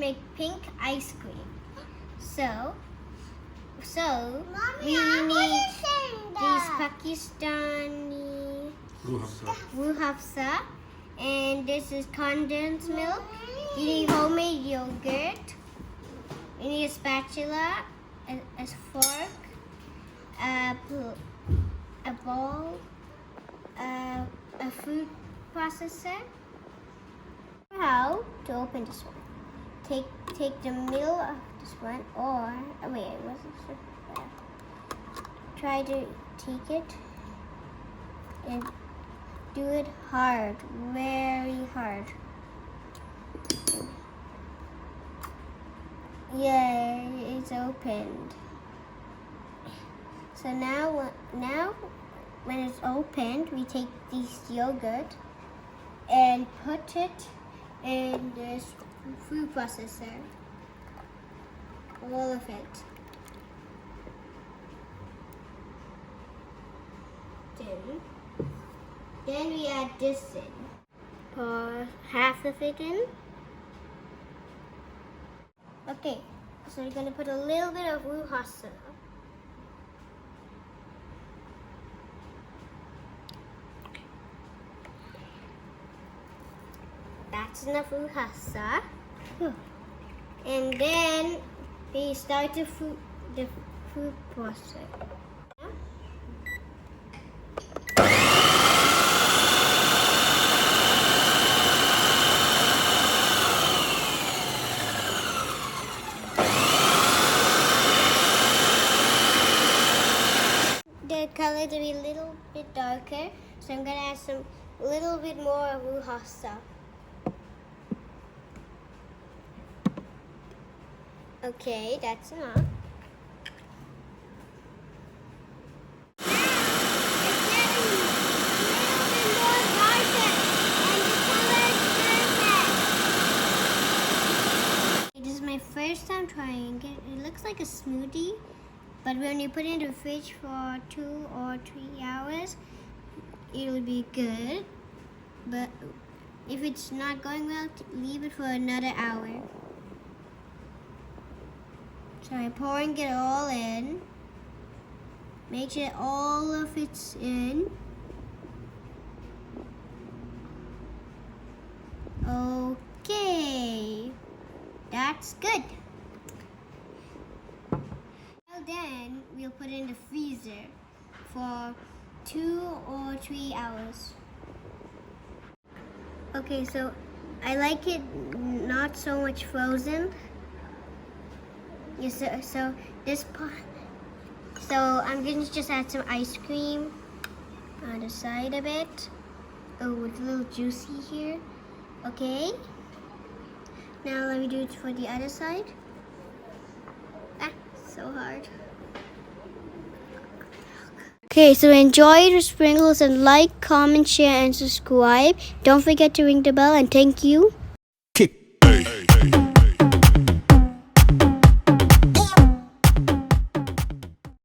make pink ice cream. So Mommy, we I need wasn't saying these that. Pakistani Rooh Rooh Afza. Afza, and this is condensed milk. You need homemade yogurt. You need a spatula, a fork, a bowl, a food processor. How to open this one? Take the middle of this one, or wait, I wasn't sure. Try to take it and do it hard, very hard. Yay, it's opened. So now when it's opened, we take this yogurt and put it in this food processor. All of it. Then we add this in. Pour half of it in. Okay, so we're gonna put a little bit of Rooh Afza. That's enough Rooh Afza. And then we start the food process. The color to be a little bit darker, so I'm gonna add a little bit more Rooh Afza. Okay, that's enough. This is my first time trying it. It looks like a smoothie, but when you put it in the fridge for 2 or 3 hours, it'll be good. But if it's not going well, leave it for another hour. So I'm pouring it all in. Make sure all of it's in. Okay, that's good. Now then, we'll put it in the freezer for 2 or 3 hours. Okay, so I like it not so much frozen. Yes, so this part. So I'm gonna just add some ice cream on the side of it. Oh, it's a little juicy here. Okay. Now let me do it for the other side. Ah, so hard. Okay, so enjoy the sprinkles and like, comment, share, and subscribe. Don't forget to ring the bell, and thank you.